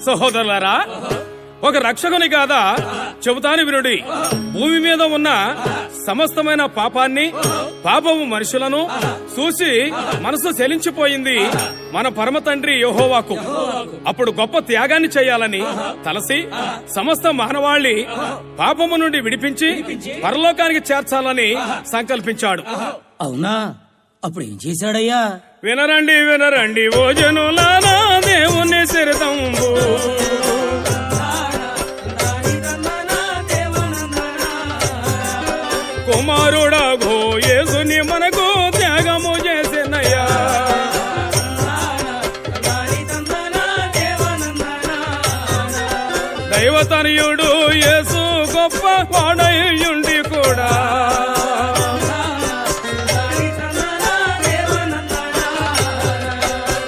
సహోదరులారా, ఒక రక్షకుని కాదా చెబుతాను వినుడి. భూమి మీద ఉన్న సమస్తమైన పాపము మనుషులను చూసి మనసు చెలించిపోయింది మన పరమ తండ్రి యెహోవాకు. అప్పుడు గొప్ప త్యాగాన్ని చేయాలని తలసి సమస్త మానవాళి పాపము నుండి విడిపించి పరలోకానికి చేర్చాలని సంకల్పించాడు. అవునా? అప్పుడు ఏం చేశాడయ్యా? వినరండి ఓ జనులారా, దేవుని చరితంబు. కుమారుడగో యేసుని మనకు త్యాగము చేసినయ్యా. దైవతనయుడు యేసు గొప్ప వాడయుండి కూడా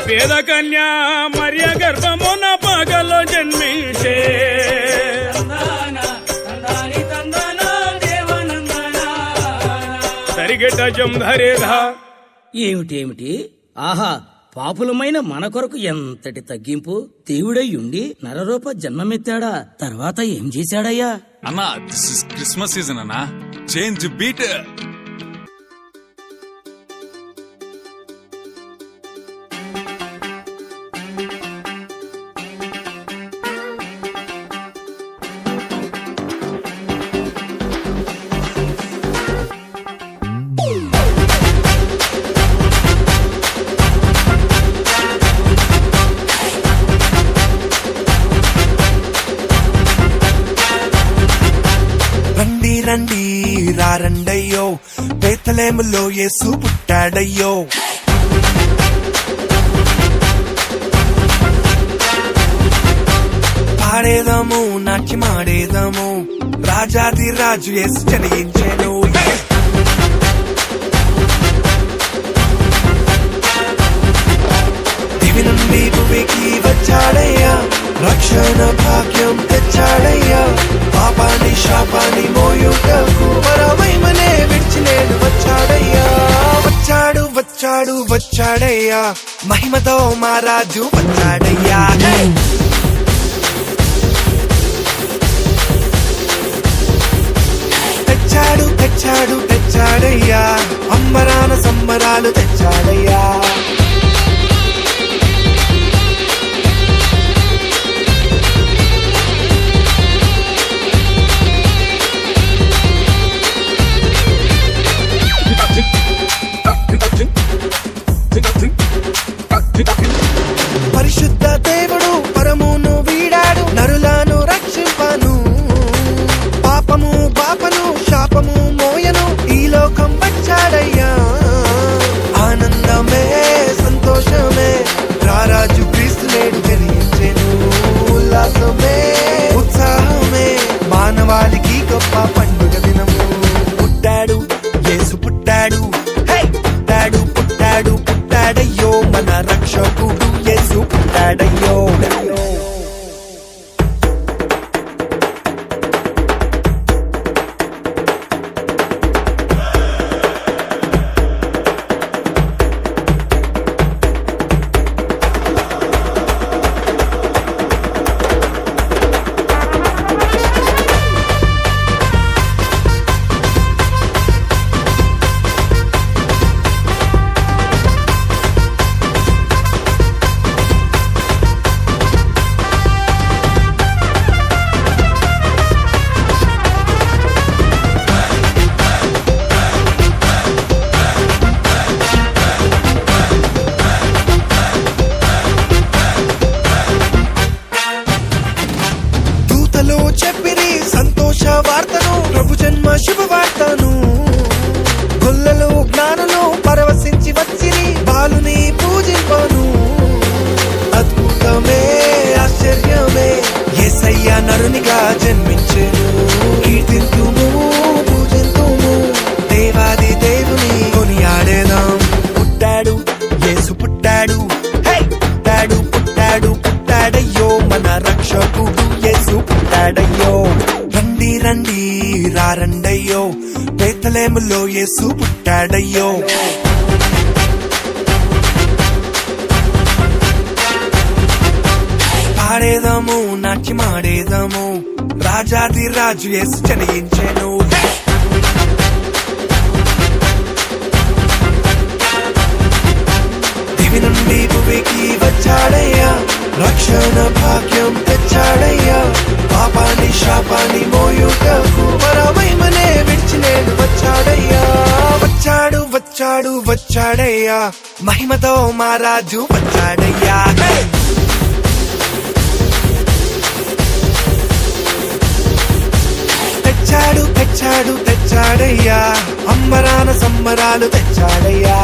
పేద కన్యా మరియ గర్భమున పగలో జన్మించే. ఏమిటి? ఆహా, పాపులమైన మన కొరకు ఎంతటి తగ్గింపు! దేవుడయ్యుండి నరరూప జన్మమెత్తాడా? తర్వాత ఏం చేశాడయ్యా? అన్నా, దిస్ ఇస్ క్రిస్మస్ సీజన్ అన్నా. Change beat. రండి రారండయ్యో, బేత్లెహేములో యేసు పుట్టాడయ్యో. పాడేదాము, నాట్యమాడేదాము, రాజాది రాజు యేసు జనించెను. దివి నుండి భూమికి వచ్చాడయ్యా, రక్షణ భాగ్యం తెచ్చాడయ్యా. పాపాని శాపాని మోయుటకు పరమైమనే విడిచి నేను వచ్చాడయ్యా. వచ్చాడయ్యా, మహిమతో మా రాజు వచ్చాడయ్యా. తెచ్చాడయ్యా, అంబరాన సంబరాలు తెచ్చాడయ్యా. పరిశుద్ధ దేవుడు పరమును వీడాడు, నరులను రక్షింపను. పాపము పాపను శాపము మోయను, ఈ లోకం వచ్చాడయ్యా. ఆనందమే సంతోషమే, రారాజు క్రీస్తు నేడు జనించెను. ఉల్లాసమే ఉత్సాహమే, మానవాళికి గొప్ప పండుగ దినము. పుట్టాడు యేసు పుట్టాడు, పుట్టాడయ్యో, మన రక్షకుడు యేసు పుట్టాడయ్యో. చెప్పిరి సంతోష వార్తను, ప్రభు జన్మ శుభవార్తను. గొల్లలు జ్ఞానులు పరవశించి వచ్చిరి, బాలుని పూజింపను. అద్భుతమే ఆశ్చర్యమే, యేసయ్య నరునిగా జన్మించెను. కీర్తింతుము పూజింతుము, దేవాది దేవుని కొనియాడేదాం. పుట్టాడు యేసు పుట్టాడు, పుట్టాడయ్యో, మన రక్షకుడు యేసు పుట్టాడయ్యో. రండి రారండయ్యో, బేత్లెహేములో యేసు పుట్టాడయ్యో. పాడేదాము నాట్యమాడేదాము రాజాది రాజు యేసు జనయించెను దివి నుండి భువికి వచ్చాడయ్యా రక్షణ భాగ్యం తెచ్చాడయ్యా పాపాన్ని శాపాన్ని మోయుటకు పరమైమనే విడిచి నేను వచ్చాడయ్యా వచ్చాడు వచ్చాడు వచ్చాడయ్యా మహిమతో మా రాజు వచ్చాడయ్యా తెచ్చాడు తెచ్చాడు తెచ్చాడయ్యా అంబరాన సంబరాలు తెచ్చాడయ్యా